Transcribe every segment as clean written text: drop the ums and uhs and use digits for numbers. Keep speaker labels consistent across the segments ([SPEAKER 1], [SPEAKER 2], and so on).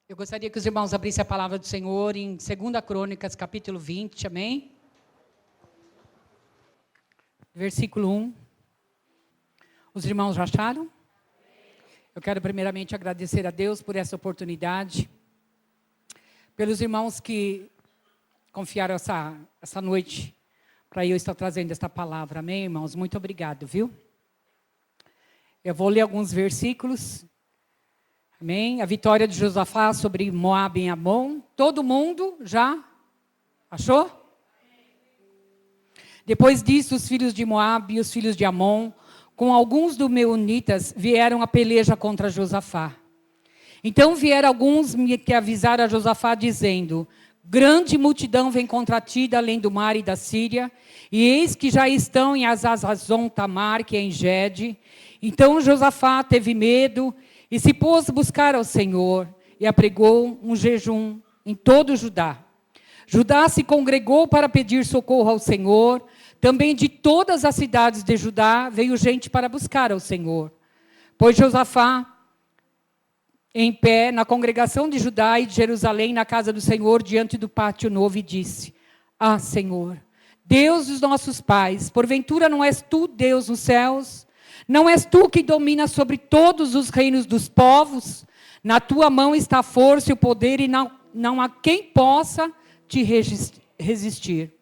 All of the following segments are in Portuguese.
[SPEAKER 1] Eu gostaria que os irmãos abrissem a palavra do Senhor em 2 Crônicas, capítulo 20, amém? Versículo 1. Os irmãos já acharam? Eu quero primeiramente agradecer a Deus por essa oportunidade, pelos irmãos que confiaram essa noite para eu estar trazendo esta palavra, amém, irmãos? Muito obrigado, viu? Eu vou ler alguns versículos. Amém? A vitória de Josafá sobre Moabe e Amon. Todo mundo já achou? Depois disso, os filhos de Moabe e os filhos de Amon, com alguns dos meunitas, vieram a peleja contra Josafá. Então vieram alguns que avisaram a Josafá, dizendo: grande multidão vem contra ti da além do mar e da Síria, e eis que já estão em Azazazon Tamar, que é em Gede. Então Josafá teve medo e se pôs a buscar ao Senhor, e apregou um jejum em todo Judá. Judá se congregou para pedir socorro ao Senhor. Também de todas as cidades de Judá veio gente para buscar ao Senhor. Pois Josafá, em pé, na congregação de Judá e de Jerusalém, na casa do Senhor, diante do pátio novo, e disse: ah, Senhor, Deus dos nossos pais, porventura não és tu Deus nos céus? Não és tu que domina sobre todos os reinos dos povos? Na tua mão está a força e o poder, e não há quem possa te resistir.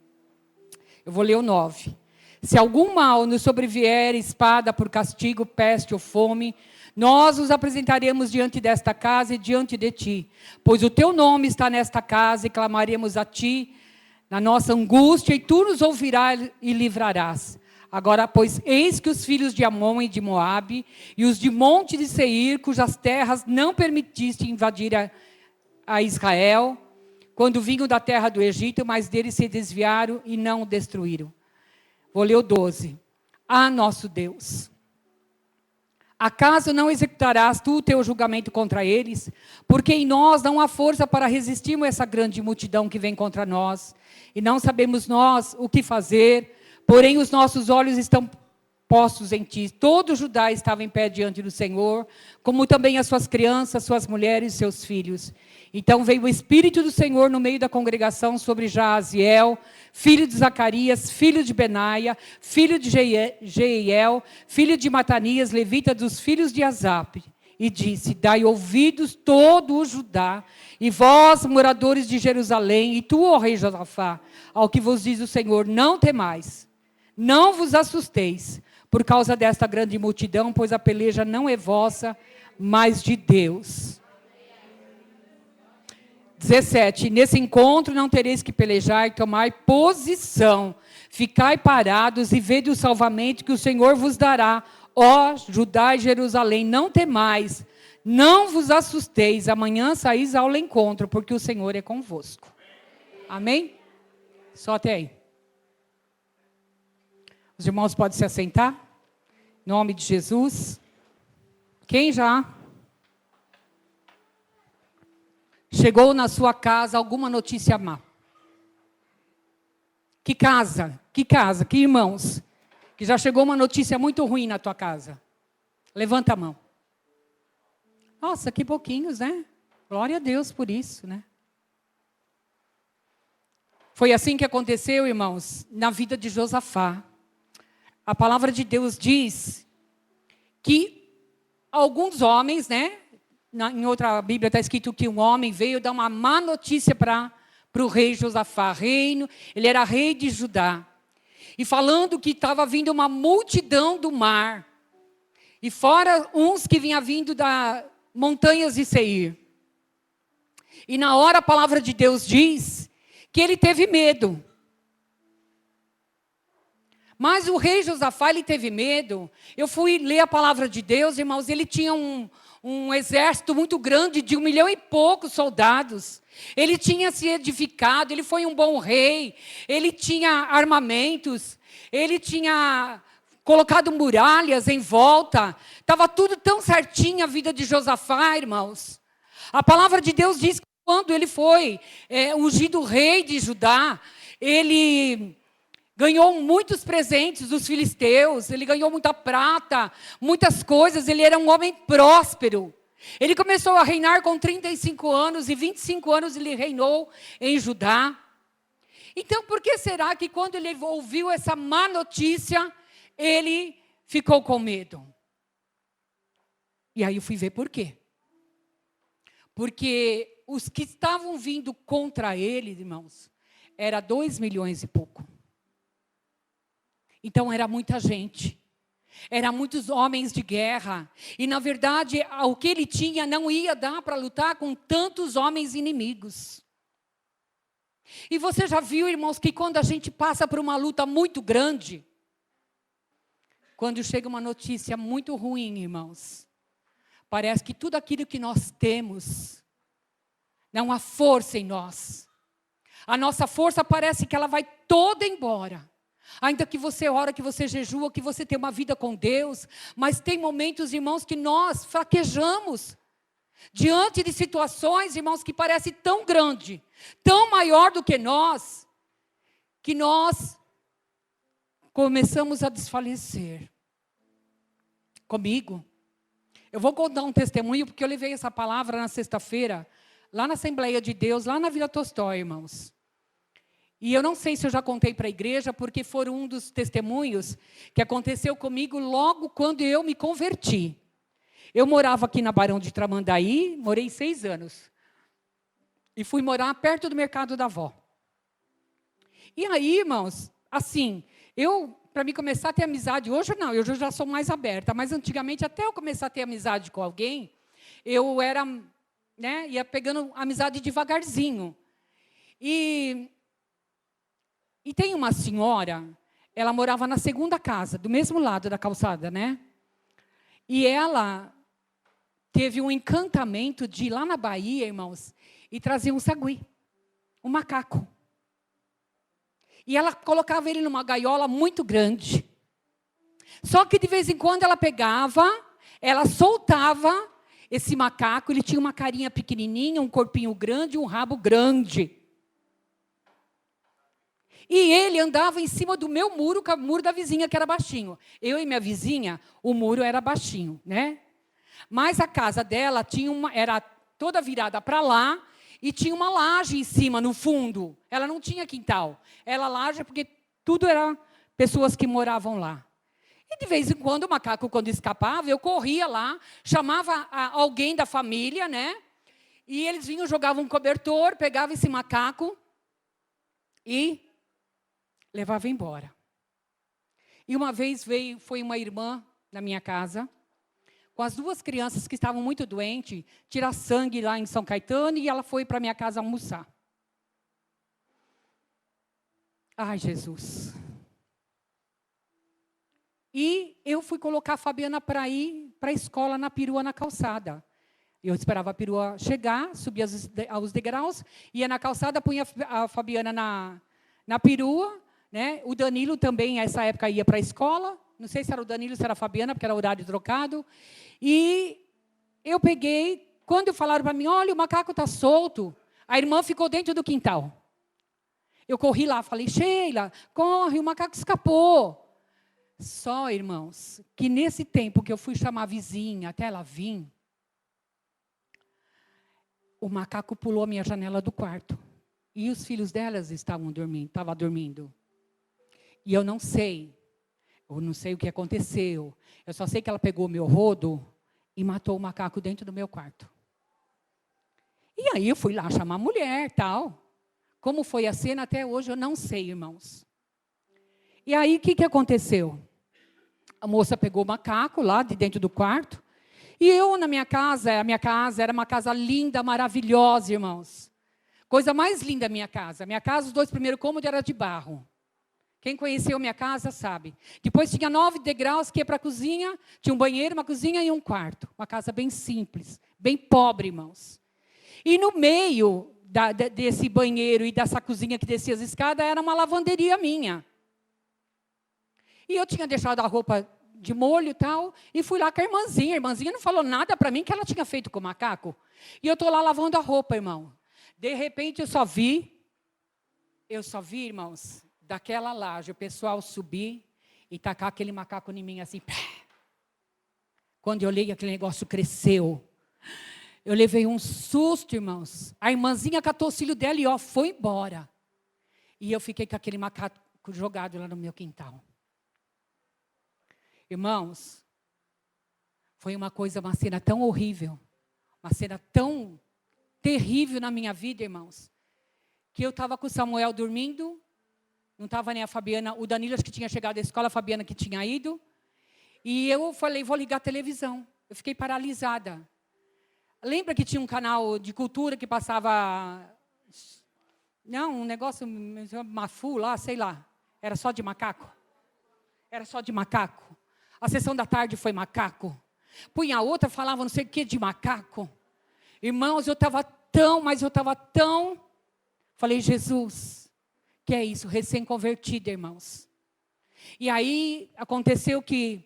[SPEAKER 1] Eu vou ler o 9. Se algum mal nos sobrevier, espada por castigo, peste ou fome, nós nos apresentaremos diante desta casa e diante de ti, pois o teu nome está nesta casa, e clamaremos a ti na nossa angústia, e tu nos ouvirás e livrarás. Agora, pois, eis que os filhos de Amon e de Moabe, e os de Monte de Seir, cujas terras não permitiste invadir a Israel, quando vinham da terra do Egito, mas deles se desviaram e não o destruíram. Vou ler o 12. Ah, nosso Deus, acaso não executarás tu o teu julgamento contra eles? Porque em nós não há força para resistirmos a essa grande multidão que vem contra nós, e não sabemos nós o que fazer. Porém, os nossos olhos estão postos em ti. Todo Judá estava em pé diante do Senhor, como também as suas crianças, suas mulheres e seus filhos. Então veio o Espírito do Senhor no meio da congregação sobre Jaaziel, filho de Zacarias, filho de Benaia, filho de Jeiel, filho de Matanias, levita dos filhos de Asaf. E disse: dai ouvidos todo o Judá, e vós, moradores de Jerusalém, e tu, ó rei Josafá, ao que vos diz o Senhor: não temais. Não vos assusteis por causa desta grande multidão, pois a peleja não é vossa, mas de Deus. 17. Nesse encontro não tereis que pelejar e tomar posição. Ficai parados e vede o salvamento que o Senhor vos dará, ó Judá e Jerusalém. Não temais, não vos assusteis. Amanhã saís ao encontro, porque o Senhor é convosco. Amém? Só até aí. Os irmãos podem se assentar? Em nome de Jesus. Quem já chegou na sua casa alguma notícia má? Que casa, que irmãos, que já chegou uma notícia muito ruim na tua casa? Levanta a mão. Nossa, que pouquinhos, né? Glória a Deus por isso, né? Foi assim que aconteceu, irmãos, na vida de Josafá. A palavra de Deus diz que alguns homens, né? Em outra Bíblia está escrito que um homem veio dar uma má notícia para o rei Josafá. Ele era rei de Judá. E falando que estava vindo uma multidão do mar. E fora uns que vinha vindo das montanhas de Seir. E na hora a palavra de Deus diz que ele teve medo. Mas o rei Josafá, ele teve medo. Eu fui ler a palavra de Deus, irmãos, ele tinha um exército muito grande, de 1 milhão e poucos soldados. Ele tinha se edificado, ele foi um bom rei, ele tinha armamentos, ele tinha colocado muralhas em volta. Estava tudo tão certinho a vida de Josafá, irmãos. A palavra de Deus diz que quando ele foi ungido rei de Judá, ele ganhou muitos presentes dos filisteus, ele ganhou muita prata, muitas coisas, ele era um homem próspero. Ele começou a reinar com 35 anos e 25 anos ele reinou em Judá. Então, por que será que quando ele ouviu essa má notícia, ele ficou com medo? E aí eu fui ver por quê. Porque os que estavam vindo contra ele, irmãos, era 2 milhões e pouco. Então era muita gente. Eram muitos homens de guerra. E na verdade, o que ele tinha não ia dar para lutar com tantos homens inimigos. E você já viu, irmãos, que quando a gente passa por uma luta muito grande, quando chega uma notícia muito ruim, irmãos, parece que tudo aquilo que nós temos, não há força em nós. A nossa força parece que ela vai toda embora. Ainda que você ora, que você jejua, que você tem uma vida com Deus, mas tem momentos, irmãos, que nós fraquejamos. Diante de situações, irmãos, que parecem tão grande, tão maior do que nós, que nós começamos a desfalecer. Comigo, eu vou contar um testemunho, porque eu levei essa palavra na sexta-feira, lá na Assembleia de Deus, lá na Vila Tolstói, irmãos. E eu não sei se eu já contei para a igreja, porque foram um dos testemunhos que aconteceu comigo logo quando eu me converti. Eu morava aqui na Barão de Tramandaí, morei 6 anos. E fui morar perto do Mercado da Avó. E aí, irmãos, assim, para mim começar a ter amizade, hoje não, eu já sou mais aberta, mas antigamente, até eu começar a ter amizade com alguém, eu era, ia pegando amizade devagarzinho. E tem uma senhora, ela morava na segunda casa, do mesmo lado da calçada, né? E ela teve um encantamento de ir lá na Bahia, irmãos, e trazer um sagui, um macaco. E ela colocava ele numa gaiola muito grande. Só que de vez em quando ela pegava, ela soltava esse macaco, ele tinha uma carinha pequenininha, um corpinho grande, um rabo grande. E ele andava em cima do meu muro, com o muro da vizinha, que era baixinho. Eu e minha vizinha, o muro era baixinho, né? Mas a casa dela era toda virada para lá e tinha uma laje em cima, no fundo. Ela não tinha quintal. Era laje porque tudo era pessoas que moravam lá. E de vez em quando o macaco, quando escapava, eu corria lá, chamava alguém da família, né? E eles vinham, jogavam um cobertor, pegavam esse macaco e levava embora. E uma vez foi uma irmã na minha casa, com as 2 crianças que estavam muito doentes, tirar sangue lá em São Caetano, e ela foi para minha casa almoçar. Ai, Jesus. E eu fui colocar a Fabiana para ir para a escola na perua, na calçada. Eu esperava a perua chegar, subia aos degraus, ia na calçada, punha a Fabiana na perua, né? O Danilo também, nessa época, ia para a escola. Não sei se era o Danilo, se era a Fabiana, porque era horário trocado. E eu peguei, quando falaram para mim, olha, o macaco está solto, a irmã ficou dentro do quintal. Eu corri lá, falei, Sheila, corre, o macaco escapou. Só, irmãos, que nesse tempo que eu fui chamar a vizinha, até ela vir, o macaco pulou a minha janela do quarto. E os filhos delas estavam dormindo. E eu não sei o que aconteceu. Eu só sei que ela pegou o meu rodo e matou o macaco dentro do meu quarto. E aí eu fui lá chamar a mulher, tal. Como foi a cena até hoje, eu não sei, irmãos. E aí, o que aconteceu? A moça pegou o macaco lá de dentro do quarto. E eu, a minha casa era uma casa linda, maravilhosa, irmãos. Coisa mais linda a minha casa. Minha casa, os 2 primeiros cômodos eram de barro. Quem conheceu minha casa sabe. Depois tinha 9 degraus que ia para a cozinha, tinha um banheiro, uma cozinha e um quarto. Uma casa bem simples, bem pobre, irmãos. E no meio desse banheiro e dessa cozinha que descia as escadas, era uma lavanderia minha. E eu tinha deixado a roupa de molho e tal, e fui lá com a irmãzinha. A irmãzinha não falou nada para mim que ela tinha feito com o macaco. E eu estou lá lavando a roupa, irmão. De repente, eu só vi, irmãos, daquela laje, o pessoal subir e tacar aquele macaco em mim assim. Quando eu olhei, aquele negócio cresceu. Eu levei um susto, irmãos. A irmãzinha catou o filho dela e foi embora. E eu fiquei com aquele macaco jogado lá no meu quintal. Irmãos, foi uma cena tão horrível, uma cena tão terrível na minha vida, irmãos, que eu estava com o Samuel dormindo, não estava nem a Fabiana, o Danilo acho que tinha chegado da escola, a Fabiana que tinha ido, e eu falei, vou ligar a televisão. Eu fiquei paralisada. Lembra que tinha um canal de cultura que passava, não, um negócio, Mafu lá, sei lá, era só de macaco? Era só de macaco. A sessão da tarde foi macaco. Punha outra, falava não sei o que de macaco. Irmãos, mas eu estava tão... Falei, Jesus, que é isso? Recém-convertida, irmãos. E aí, aconteceu que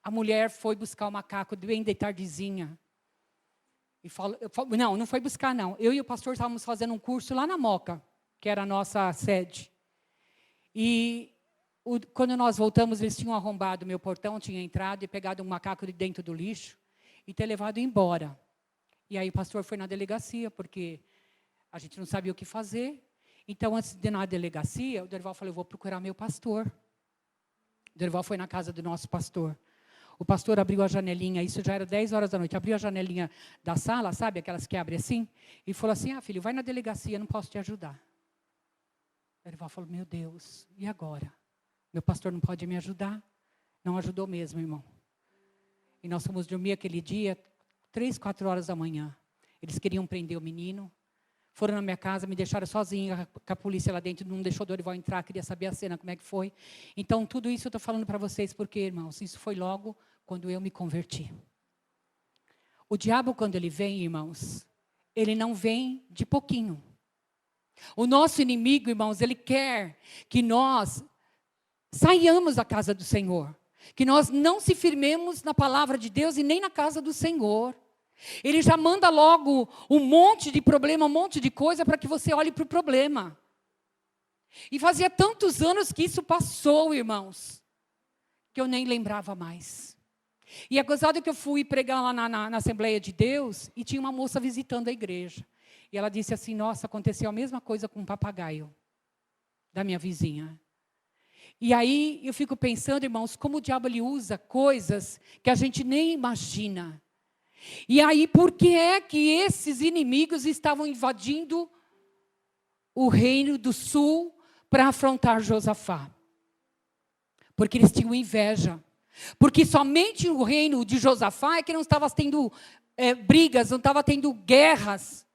[SPEAKER 1] a mulher foi buscar o macaco bem de tardezinha. E não foi buscar, não. Eu e o pastor estávamos fazendo um curso lá na Moca, que era a nossa sede. E quando nós voltamos, eles tinham arrombado meu portão, tinha entrado e pegado um macaco de dentro do lixo e ter levado embora. E aí o pastor foi na delegacia, porque a gente não sabia o que fazer. Então, antes de ir na delegacia, o Dorival falou, eu vou procurar meu pastor. O Dorival foi na casa do nosso pastor. O pastor abriu a janelinha, isso já era 10 horas da noite, abriu a janelinha da sala, sabe, aquelas que abrem assim, e falou assim, filho, vai na delegacia, não posso te ajudar. O Dorival falou, meu Deus, e agora? Meu pastor não pode me ajudar? Não ajudou mesmo, irmão. E nós fomos dormir aquele dia, 3, 4 horas da manhã. Eles queriam prender o menino. Foram na minha casa, me deixaram sozinha, com a polícia lá dentro, não deixou o Dorival entrar, queria saber a cena, como é que foi. Então, tudo isso eu estou falando para vocês, porque, irmãos, isso foi logo quando eu me converti. O diabo, quando ele vem, irmãos, ele não vem de pouquinho. O nosso inimigo, irmãos, ele quer que nós saiamos da casa do Senhor. Que nós não se firmemos na palavra de Deus e nem na casa do Senhor. Ele já manda logo um monte de problema, um monte de coisa para que você olhe para o problema. E fazia tantos anos que isso passou, irmãos, que eu nem lembrava mais. E é gozado que eu fui pregar lá na Assembleia de Deus e tinha uma moça visitando a igreja. E ela disse assim, nossa, aconteceu a mesma coisa com um papagaio da minha vizinha. E aí eu fico pensando, irmãos, como o diabo ele usa coisas que a gente nem imagina. E aí, por que é que esses inimigos estavam invadindo o reino do sul para afrontar Josafá? Porque eles tinham inveja. Porque somente o reino de Josafá é que não estava tendo brigas, não estava tendo guerras.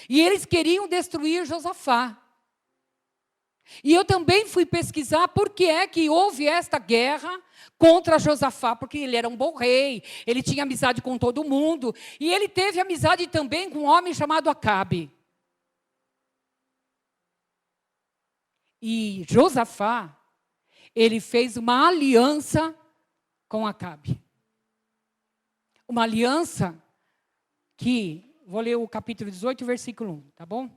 [SPEAKER 1] E eles queriam destruir Josafá. E eu também fui pesquisar por que é que houve esta guerra contra Josafá, porque ele era um bom rei, ele tinha amizade com todo mundo, e ele teve amizade também com um homem chamado Acabe. E Josafá, ele fez uma aliança com Acabe. Uma aliança que, vou ler o capítulo 18, versículo 1, tá bom?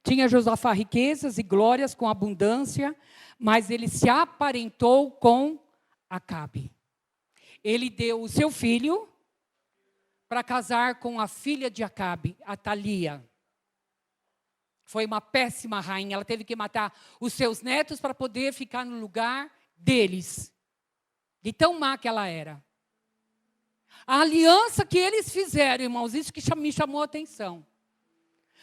[SPEAKER 1] Tinha Josafá riquezas e glórias com abundância, mas ele se aparentou com Acabe. Ele deu o seu filho para casar com a filha de Acabe, Atalia. Foi uma péssima rainha, ela teve que matar os seus netos para poder ficar no lugar deles. De tão má que ela era. A aliança que eles fizeram, irmãos, isso que me chamou a atenção.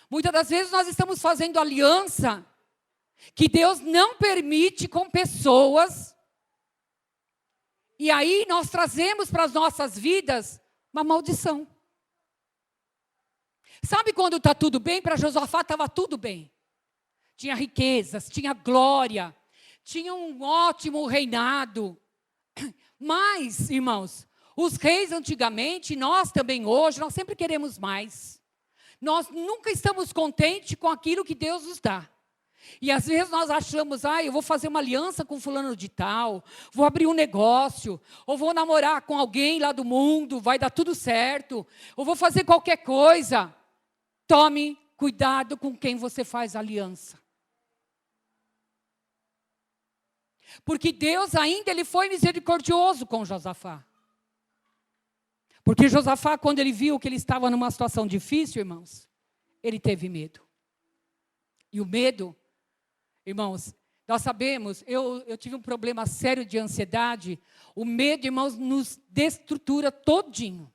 [SPEAKER 1] Muitas das vezes nós estamos fazendo aliança que Deus não permite com pessoas. E aí nós trazemos para as nossas vidas uma maldição. Sabe quando está tudo bem? Para Josafá estava tudo bem. Tinha riquezas, tinha glória, tinha um ótimo reinado. Mas, irmãos, os reis antigamente, nós também hoje, nós sempre queremos mais. Nós nunca estamos contentes com aquilo que Deus nos dá. E às vezes nós achamos, eu vou fazer uma aliança com fulano de tal, vou abrir um negócio, ou vou namorar com alguém lá do mundo, vai dar tudo certo, ou vou fazer qualquer coisa. Tome cuidado com quem você faz aliança. Porque Deus ainda ele foi misericordioso com Josafá. Porque Josafá, quando ele viu que ele estava numa situação difícil, irmãos, ele teve medo. E o medo, irmãos, nós sabemos, eu tive um problema sério de ansiedade. O medo, irmãos, nos destrutura todinho.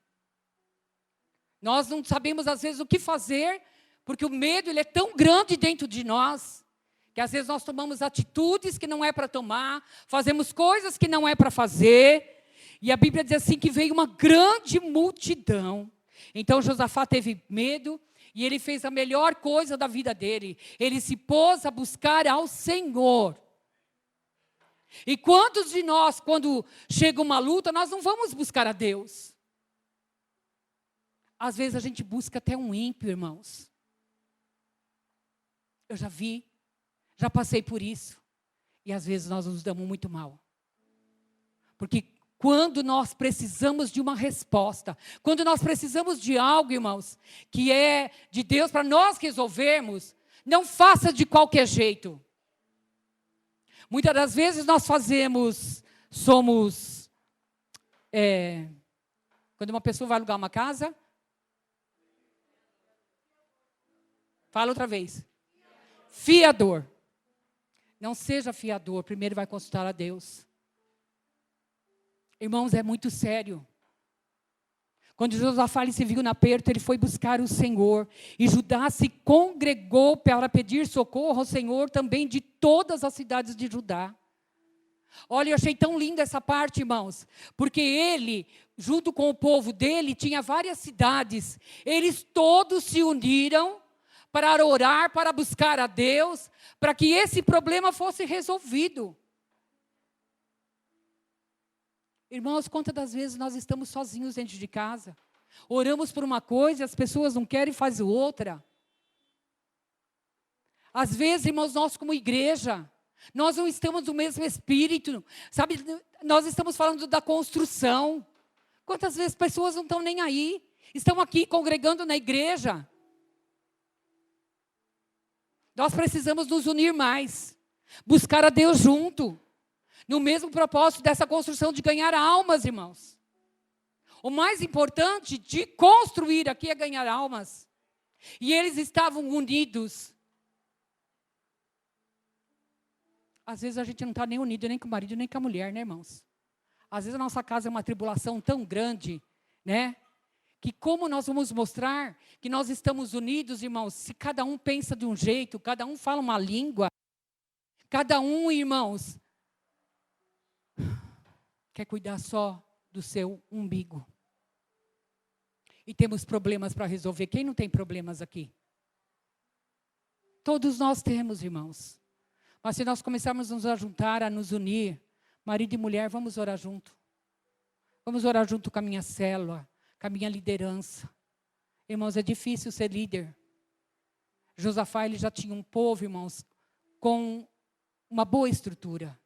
[SPEAKER 1] Nós não sabemos, às vezes, o que fazer, porque o medo ele é tão grande dentro de nós, que às vezes nós tomamos atitudes que não é para tomar, fazemos coisas que não é para fazer. E a Bíblia diz assim que veio uma grande multidão. Então Josafá teve medo e ele fez a melhor coisa da vida dele. Ele se pôs a buscar ao Senhor. E quantos de nós, quando chega uma luta, nós não vamos buscar a Deus? Às vezes a gente busca até um ímpio, irmãos. Eu já vi, já passei por isso. E às vezes nós nos damos muito mal. Porque quando nós precisamos de uma resposta, quando nós precisamos de algo, irmãos, que é de Deus para nós resolvermos, não faça de qualquer jeito. Muitas das vezes nós quando uma pessoa vai alugar uma casa, fala outra vez, fiador. Não seja fiador, primeiro vai consultar a Deus. Irmãos, é muito sério. Quando Josafá se viu no aperto, ele foi buscar o Senhor. E Judá se congregou para pedir socorro ao Senhor também de todas as cidades de Judá. Olha, eu achei tão linda essa parte, irmãos. Porque ele, junto com o povo dele, tinha várias cidades. Eles todos se uniram para orar, para buscar a Deus, para que esse problema fosse resolvido. Irmãos, quantas das vezes nós estamos sozinhos dentro de casa? Oramos por uma coisa e as pessoas não querem e fazem outra. Às vezes, irmãos, nós como igreja, nós não estamos no mesmo espírito. Sabe, nós estamos falando da construção. Quantas vezes pessoas não estão nem aí? Estão aqui congregando na igreja. Nós precisamos nos unir mais. Buscar a Deus junto. No mesmo propósito dessa construção de ganhar almas, irmãos. O mais importante de construir aqui é ganhar almas. E eles estavam unidos. Às vezes a gente não está nem unido, nem com o marido, nem com a mulher, né, irmãos? Às vezes a nossa casa é uma tribulação tão grande, né? Que como nós vamos mostrar que nós estamos unidos, irmãos, se cada um pensa de um jeito, cada um fala uma língua, cada um, irmãos, quer cuidar só do seu umbigo. E temos problemas para resolver. Quem não tem problemas aqui? Todos nós temos, irmãos. Mas se nós começarmos a nos ajuntar, a nos unir, marido e mulher, vamos orar junto. Vamos orar junto com a minha célula, com a minha liderança. Irmãos, é difícil ser líder. Josafá, ele já tinha um povo, irmãos, com uma boa estrutura.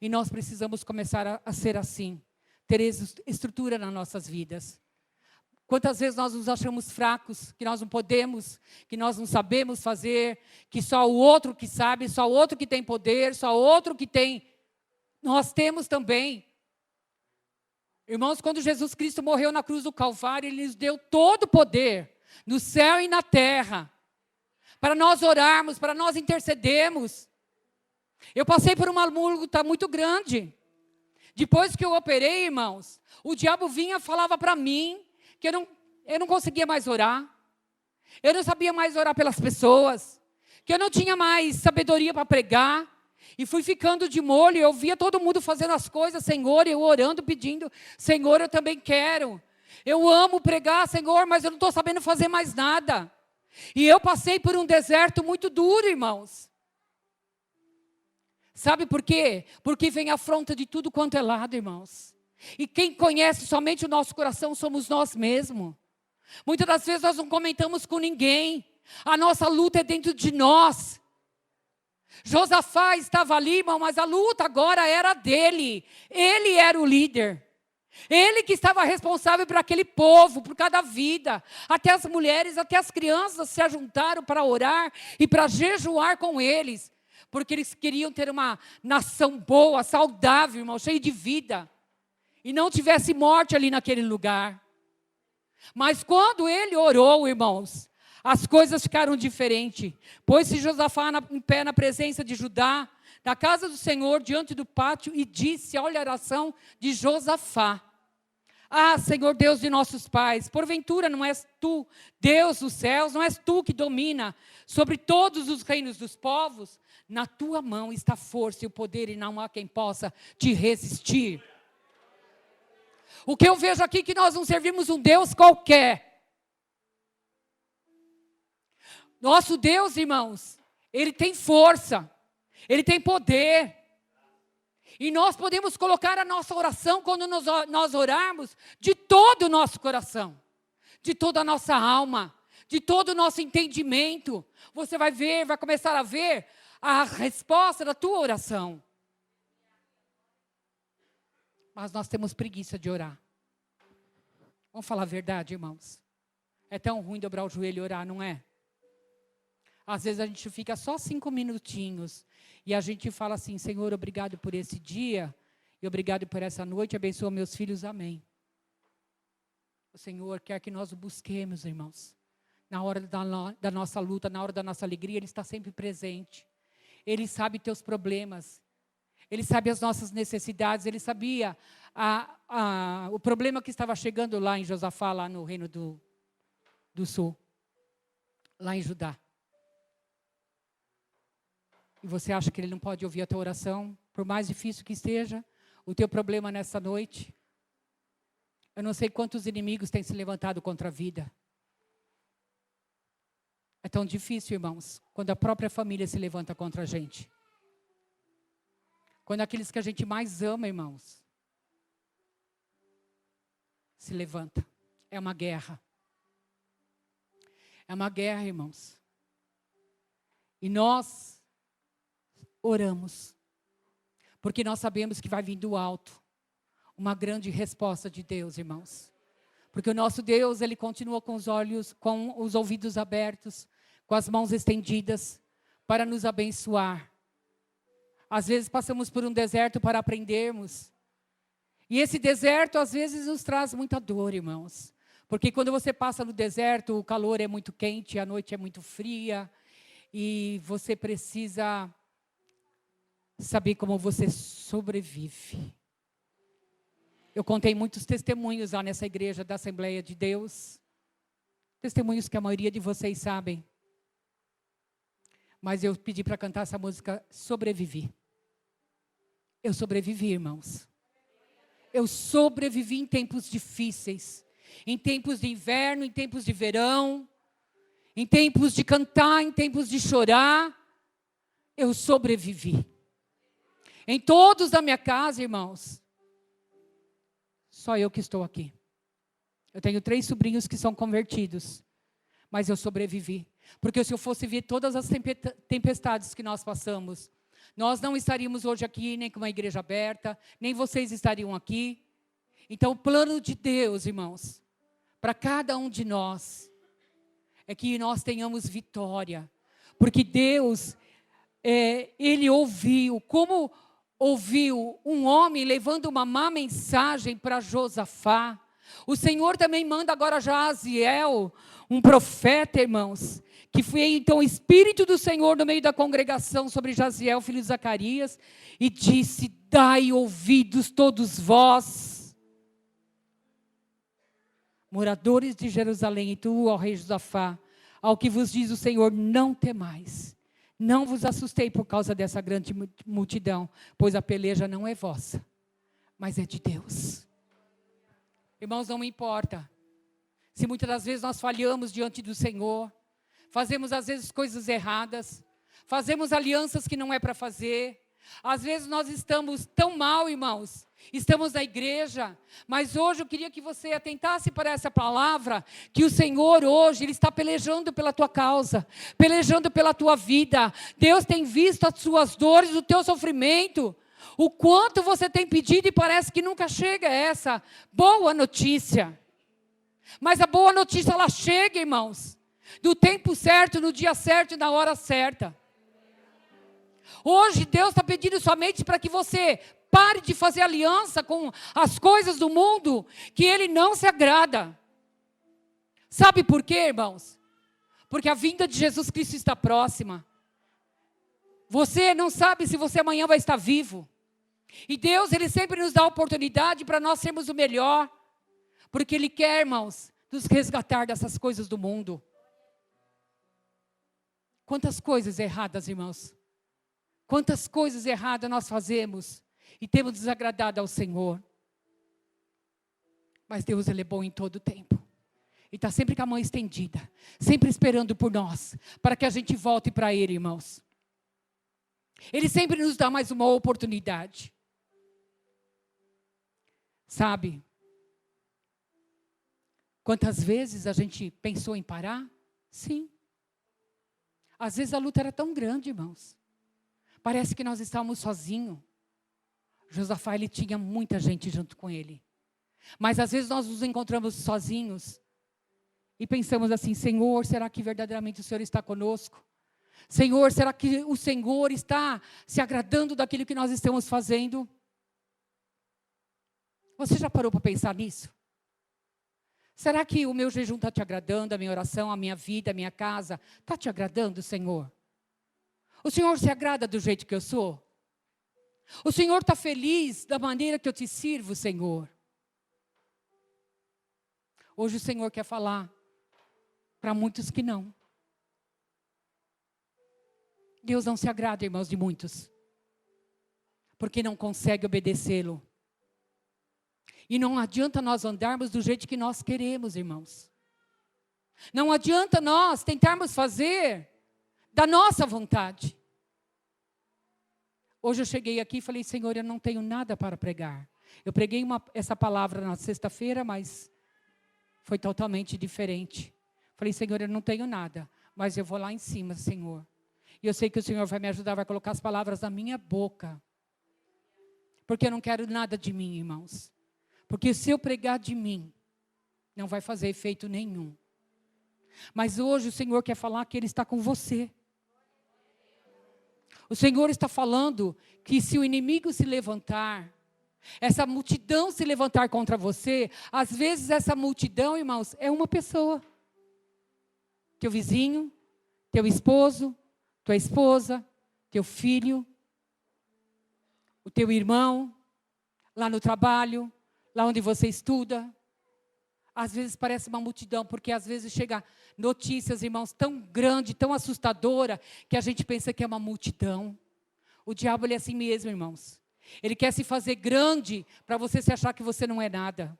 [SPEAKER 1] E nós precisamos começar a ser assim, ter estrutura nas nossas vidas. Quantas vezes nós nos achamos fracos, que nós não podemos, que nós não sabemos fazer, que só o outro que sabe, só o outro que tem poder, só o outro que tem. Nós temos também. Irmãos, quando Jesus Cristo morreu na cruz do Calvário, Ele nos deu todo o poder, no céu e na terra, para nós orarmos, para nós intercedermos. Eu passei por uma luta muito grande. Depois que eu operei, irmãos, o diabo vinha e falava para mim que eu não conseguia mais orar. Eu não sabia mais orar pelas pessoas. Que eu não tinha mais sabedoria para pregar. E fui ficando de molho, eu via todo mundo fazendo as coisas, Senhor, eu orando, pedindo, Senhor, eu também quero. Eu amo pregar, Senhor, mas eu não estou sabendo fazer mais nada. E eu passei por um deserto muito duro, irmãos. Sabe por quê? Porque vem afronta de tudo quanto é lado, irmãos. E quem conhece somente o nosso coração somos nós mesmos. Muitas das vezes nós não comentamos com ninguém. A nossa luta é dentro de nós. Josafá estava ali, irmão, mas a luta agora era dele. Ele era o líder. Ele que estava responsável por aquele povo, por cada vida. Até as mulheres, até as crianças se ajuntaram para orar e para jejuar com eles. Porque eles queriam ter uma nação boa, saudável, irmão, cheia de vida. E não tivesse morte ali naquele lugar. Mas quando ele orou, irmãos, as coisas ficaram diferentes. Pôs-se Josafá em pé na presença de Judá, na casa do Senhor, diante do pátio, e disse: olha a oração de Josafá. Ah, Senhor Deus de nossos pais, porventura não és tu, Deus dos céus, não és tu que domina sobre todos os reinos dos povos? Na tua mão está a força e o poder, e não há quem possa te resistir. O que eu vejo aqui é que nós não servimos um Deus qualquer. Nosso Deus, irmãos, Ele tem força, Ele tem poder. E nós podemos colocar a nossa oração, quando nós orarmos, de todo o nosso coração, de toda a nossa alma, de todo o nosso entendimento. Você vai ver, vai começar a ver a resposta da tua oração. Mas nós temos preguiça de orar. Vamos falar a verdade, irmãos? É tão ruim dobrar o joelho e orar, não é? Às vezes a gente fica só 5 minutinhos e a gente fala assim: Senhor, obrigado por esse dia e obrigado por essa noite, abençoa meus filhos, amém. O Senhor quer que nós o busquemos, irmãos. Na hora da nossa luta, na hora da nossa alegria, Ele está sempre presente. Ele sabe teus problemas, Ele sabe as nossas necessidades, Ele sabia o problema que estava chegando lá em Josafá, lá no reino do sul, lá em Judá. E você acha que Ele não pode ouvir a tua oração, por mais difícil que esteja o teu problema nessa noite? Eu não sei quantos inimigos têm se levantado contra a vida. É tão difícil, irmãos, quando a própria família se levanta contra a gente. Quando aqueles que a gente mais ama, irmãos, se levanta. É uma guerra. É uma guerra, irmãos. E nós oramos, porque nós sabemos que vai vir do alto uma grande resposta de Deus, irmãos. Porque o nosso Deus, Ele continua com os ouvidos abertos, com as mãos estendidas, para nos abençoar. Às vezes passamos por um deserto para aprendermos. E esse deserto, às vezes, nos traz muita dor, irmãos. Porque quando você passa no deserto, o calor é muito quente, a noite é muito fria, e você precisa saber como você sobrevive. Eu contei muitos testemunhos lá nessa igreja da Assembleia de Deus. Testemunhos que a maioria de vocês sabem. Mas eu pedi para cantar essa música, Sobrevivi. Eu sobrevivi, irmãos. Eu sobrevivi em tempos difíceis. Em tempos de inverno, em tempos de verão. Em tempos de cantar, em tempos de chorar. Eu sobrevivi. Em todos da minha casa, irmãos, só eu que estou aqui. Eu tenho 3 sobrinhos que são convertidos, mas eu sobrevivi. Porque se eu fosse ver todas as tempestades que nós passamos, nós não estaríamos hoje aqui, nem com uma igreja aberta, nem vocês estariam aqui. Então o plano de Deus, irmãos, para cada um de nós, é que nós tenhamos vitória. Porque Deus, Ele ouviu, como ouviu um homem levando uma má mensagem para Josafá. O Senhor também manda agora Jaziel, um profeta, irmãos, que foi então o Espírito do Senhor no meio da congregação sobre Jaziel, filho de Zacarias, e disse: dai ouvidos todos vós, moradores de Jerusalém, e tu, ó rei Josafá, ao que vos diz o Senhor, não temais. Não vos assustei por causa dessa grande multidão, pois a peleja não é vossa, mas é de Deus. Irmãos, não me importa se muitas das vezes nós falhamos diante do Senhor, fazemos às vezes coisas erradas, fazemos alianças que não é para fazer. Às vezes nós estamos tão mal, irmãos, estamos na igreja, mas hoje eu queria que você atentasse para essa palavra, que o Senhor hoje, Ele está pelejando pela tua causa, pelejando pela tua vida. Deus tem visto as suas dores, o teu sofrimento, o quanto você tem pedido e parece que nunca chega essa boa notícia. Mas a boa notícia, ela chega, irmãos, do tempo certo, no dia certo e na hora certa. Hoje Deus está pedindo somente para que você pare de fazer aliança com as coisas do mundo, que Ele não se agrada. Sabe por quê, irmãos? Porque a vinda de Jesus Cristo está próxima. Você não sabe se você amanhã vai estar vivo. E Deus, Ele sempre nos dá a oportunidade para nós sermos o melhor. Porque Ele quer, irmãos, nos resgatar dessas coisas do mundo. Quantas coisas erradas, irmãos. Quantas coisas erradas nós fazemos e temos desagradado ao Senhor. Mas Deus, Ele é bom em todo o tempo. E está sempre com a mão estendida, sempre esperando por nós, para que a gente volte para Ele, irmãos. Ele sempre nos dá mais uma oportunidade. Sabe? Quantas vezes a gente pensou em parar? Sim. Às vezes a luta era tão grande, irmãos. Parece que nós estávamos sozinhos. Josafá, ele tinha muita gente junto com ele. Mas às vezes nós nos encontramos sozinhos e pensamos assim: Senhor, será que verdadeiramente o Senhor está conosco? Senhor, será que o Senhor está se agradando daquilo que nós estamos fazendo? Você já parou para pensar nisso? Será que o meu jejum está te agradando, a minha oração, a minha vida, a minha casa? Está te agradando, Senhor? O Senhor se agrada do jeito que eu sou? O Senhor está feliz da maneira que eu te sirvo, Senhor? Hoje o Senhor quer falar para muitos que não. Deus não se agrada, irmãos, de muitos. Porque não consegue obedecê-lo. E não adianta nós andarmos do jeito que nós queremos, irmãos. Não adianta nós tentarmos fazer da nossa vontade. Hoje eu cheguei aqui e falei: Senhor, eu não tenho nada para pregar. Eu preguei essa palavra na sexta-feira, mas foi totalmente diferente. Falei: Senhor, eu não tenho nada, mas eu vou lá em cima, Senhor. E eu sei que o Senhor vai me ajudar, vai colocar as palavras na minha boca. Porque eu não quero nada de mim, irmãos. Porque se eu pregar de mim, não vai fazer efeito nenhum. Mas hoje o Senhor quer falar que Ele está com você. O Senhor está falando que se o inimigo se levantar, essa multidão se levantar contra você, às vezes essa multidão, irmãos, é uma pessoa. Teu vizinho, teu esposo, tua esposa, teu filho, o teu irmão, lá no trabalho, lá onde você estuda. Às vezes parece uma multidão, porque às vezes chega notícias, irmãos, tão grande, tão assustadora, que a gente pensa que é uma multidão. O diabo, ele é assim mesmo, irmãos. Ele quer se fazer grande para você se achar que você não é nada.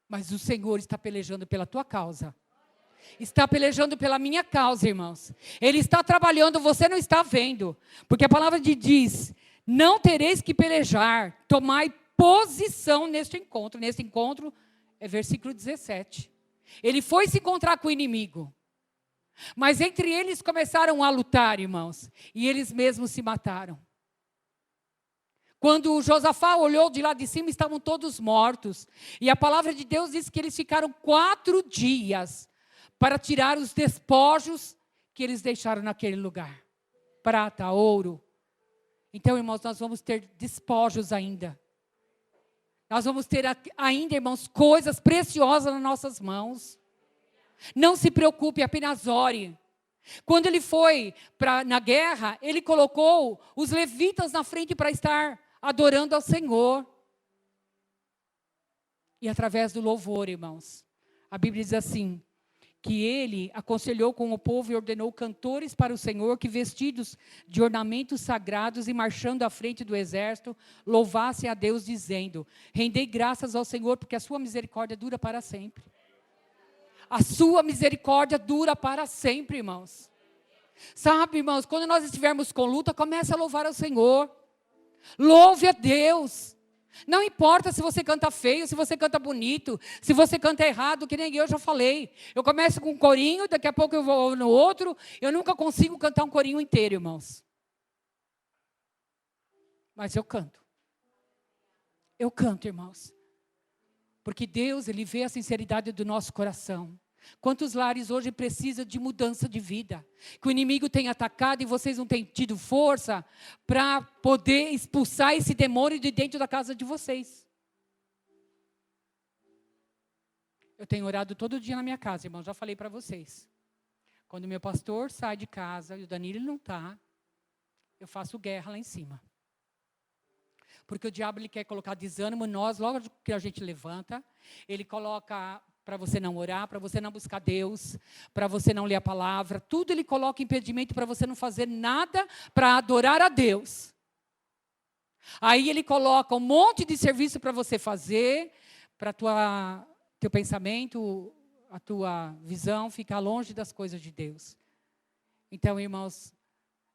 [SPEAKER 1] Mas o Senhor está pelejando pela tua causa. Está pelejando pela minha causa, irmãos. Ele está trabalhando, você não está vendo. Porque a palavra de diz: não tereis que pelejar, tomai posição neste encontro. Neste encontro é versículo 17. Ele foi se encontrar com o inimigo. Mas entre eles começaram a lutar, irmãos. E eles mesmos se mataram. Quando Josafá olhou de lá de cima, estavam todos mortos. E a palavra de Deus diz que eles ficaram 4 dias para tirar os despojos que eles deixaram naquele lugar. Prata, ouro. Então, irmãos, nós vamos ter despojos ainda. Nós vamos ter ainda, irmãos, coisas preciosas nas nossas mãos. Não se preocupe, apenas ore. Quando ele foi na guerra, ele colocou os levitas na frente para estar adorando ao Senhor. E através do louvor, irmãos, a Bíblia diz assim: que ele aconselhou com o povo e ordenou cantores para o Senhor, que vestidos de ornamentos sagrados e marchando à frente do exército, louvassem a Deus, dizendo: rendei graças ao Senhor, porque a sua misericórdia dura para sempre. A sua misericórdia dura para sempre, irmãos. Sabe, irmãos, quando nós estivermos com luta, comece a louvar ao Senhor. Louve a Deus. Não importa se você canta feio, se você canta bonito, se você canta errado, que nem eu já falei. Eu começo com um corinho, daqui a pouco eu vou no outro. Eu nunca consigo cantar um corinho inteiro, irmãos. Mas eu canto. Eu canto, irmãos. Porque Deus, Ele vê a sinceridade do nosso coração. Quantos lares hoje precisam de mudança de vida? Que o inimigo tem atacado e vocês não têm tido força para poder expulsar esse demônio de dentro da casa de vocês. Eu tenho orado todo dia na minha casa, irmão, já falei para vocês. Quando meu pastor sai de casa e o Danilo não está, eu faço guerra lá em cima. Porque o diabo ele quer colocar desânimo em nós, logo que a gente levanta, ele coloca para você não orar, para você não buscar Deus, para você não ler a palavra, tudo ele coloca impedimento para você não fazer nada para adorar a Deus. Aí ele coloca um monte de serviço para você fazer, para teu pensamento, a tua visão ficar longe das coisas de Deus. Então, irmãos,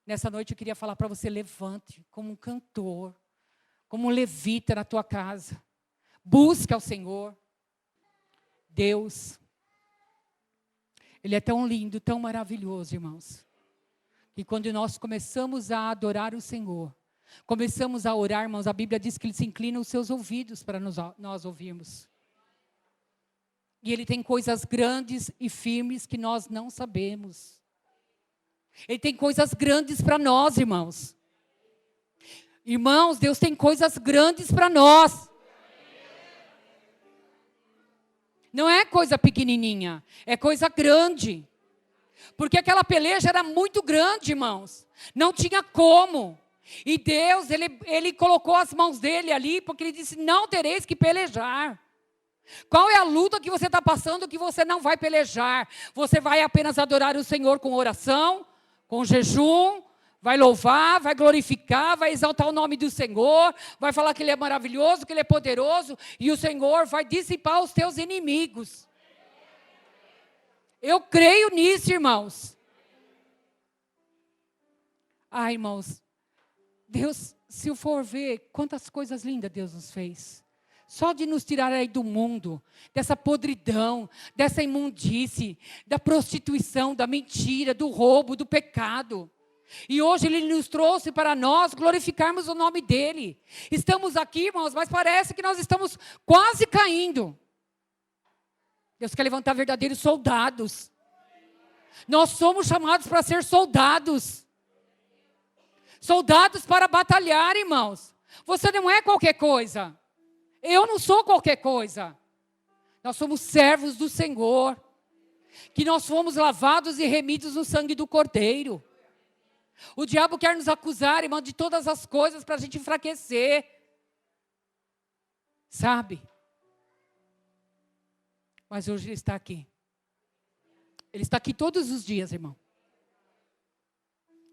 [SPEAKER 1] nessa noite eu queria falar para você, levante como um cantor, como um levita na tua casa. Busque ao Senhor. Deus, Ele é tão lindo, tão maravilhoso, irmãos. Que quando nós começamos a adorar o Senhor, começamos a orar, irmãos, a Bíblia diz que Ele se inclina os seus ouvidos para nós ouvirmos. E Ele tem coisas grandes e firmes que nós não sabemos. Ele tem coisas grandes para nós, irmãos. Irmãos, Deus tem coisas grandes para nós. Não é coisa pequenininha, é coisa grande. Porque aquela peleja era muito grande, irmãos. Não tinha como. E Deus, ele colocou as mãos dele ali, porque Ele disse, não tereis que pelejar. Qual é a luta que você está passando que você não vai pelejar? Você vai apenas adorar o Senhor com oração, com jejum, vai louvar, vai glorificar, vai exaltar o nome do Senhor, vai falar que Ele é maravilhoso, que Ele é poderoso, e o Senhor vai dissipar os teus inimigos. Eu creio nisso, irmãos. Ah, irmãos, Deus, se eu for ver quantas coisas lindas Deus nos fez. Só de nos tirar aí do mundo, dessa podridão, dessa imundície, da prostituição, da mentira, do roubo, do pecado. E hoje Ele nos trouxe para nós glorificarmos o nome dEle. Estamos aqui, irmãos, mas parece que nós estamos quase caindo. Deus quer levantar verdadeiros soldados. Nós somos chamados para ser soldados. Soldados para batalhar, irmãos. Você não é qualquer coisa. Eu não sou qualquer coisa. Nós somos servos do Senhor. Que nós fomos lavados e remidos no sangue do Cordeiro. O diabo quer nos acusar, irmão, de todas as coisas para a gente enfraquecer. Sabe? Mas hoje Ele está aqui. Ele está aqui todos os dias, irmão.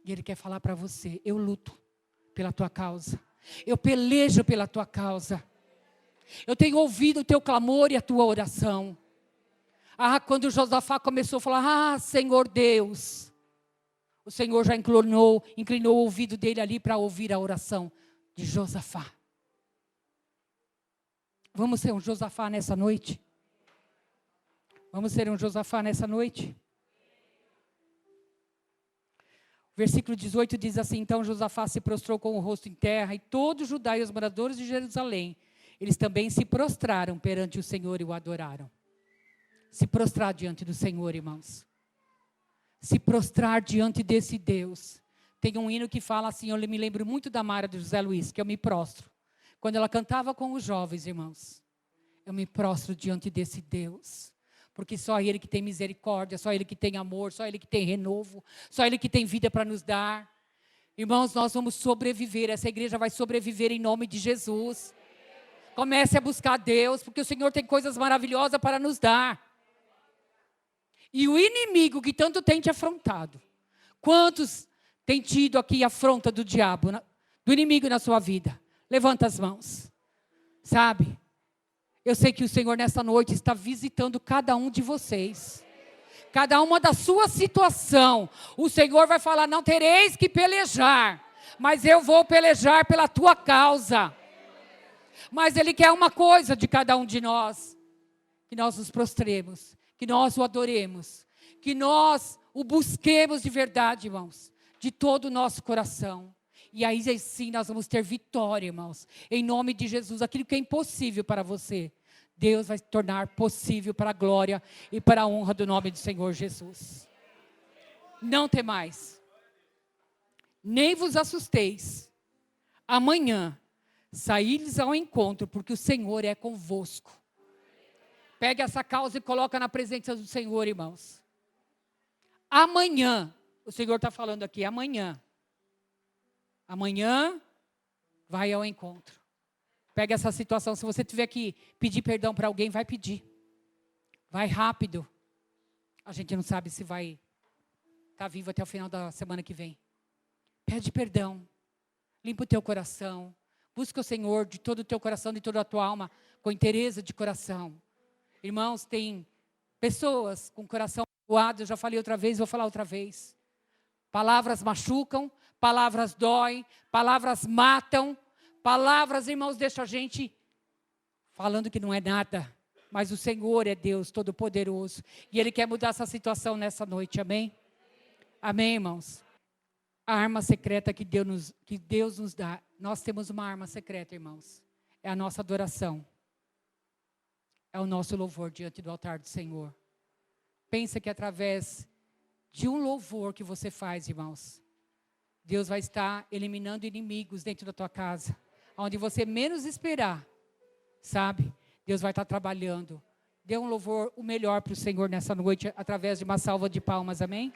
[SPEAKER 1] E Ele quer falar para você, eu luto pela tua causa. Eu pelejo pela tua causa. Eu tenho ouvido o teu clamor e a tua oração. Ah, quando Josafá começou a falar, Senhor Deus. O Senhor já inclinou o ouvido dele ali para ouvir a oração de Josafá. Vamos ser um Josafá nessa noite? Vamos ser um Josafá nessa noite? O versículo 18 diz assim, então Josafá se prostrou com o rosto em terra, e todo Judá e os moradores de Jerusalém, eles também se prostraram perante o Senhor e o adoraram. Se prostrar diante do Senhor, irmãos. Se prostrar diante desse Deus. Tem um hino que fala assim, eu me lembro muito da Mara do José Luiz, que eu me prostro. Quando ela cantava com os jovens, irmãos, eu me prostro diante desse Deus. Porque só Ele que tem misericórdia, só Ele que tem amor, só Ele que tem renovo, só Ele que tem vida para nos dar. Irmãos, nós vamos sobreviver, essa igreja vai sobreviver em nome de Jesus. Comece a buscar Deus, porque o Senhor tem coisas maravilhosas para nos dar. E o inimigo que tanto tem te afrontado. Quantos tem tido aqui afronta do diabo, do inimigo na sua vida? Levanta as mãos. Sabe? Eu sei que o Senhor nessa noite está visitando cada um de vocês. Cada uma da sua situação. O Senhor vai falar, não tereis que pelejar. Mas eu vou pelejar pela tua causa. Mas Ele quer uma coisa de cada um de nós. Que nós nos prostremos. Que nós o adoremos, que nós o busquemos de verdade, irmãos, de todo o nosso coração. E aí sim nós vamos ter vitória, irmãos, em nome de Jesus. Aquilo que é impossível para você, Deus vai tornar possível para a glória e para a honra do nome do Senhor Jesus. Não temais, nem vos assusteis. Amanhã, saí-lhes ao encontro, porque o Senhor é convosco. Pegue essa causa e coloca na presença do Senhor, irmãos. Amanhã, o Senhor está falando aqui, amanhã. Amanhã, vai ao encontro. Pega essa situação, se você tiver que pedir perdão para alguém, vai pedir. Vai rápido. A gente não sabe se vai estar vivo até o final da semana que vem. Pede perdão. Limpa o teu coração. Busca o Senhor de todo o teu coração, de toda a tua alma, com inteireza de coração. Irmãos, tem pessoas com coração magoado, eu já falei outra vez, vou falar outra vez. Palavras machucam, palavras doem, palavras matam, palavras, irmãos, deixam a gente falando que não é nada. Mas o Senhor é Deus Todo-Poderoso. E Ele quer mudar essa situação nessa noite, amém? Amém, irmãos? A arma secreta que Deus nos dá. Nós temos uma arma secreta, irmãos. É a nossa adoração. É o nosso louvor diante do altar do Senhor. Pensa que através de um louvor que você faz, irmãos, Deus vai estar eliminando inimigos dentro da tua casa. Onde você menos esperar, sabe? Deus vai estar trabalhando. Dê um louvor, o melhor para o Senhor nessa noite, através de uma salva de palmas, amém?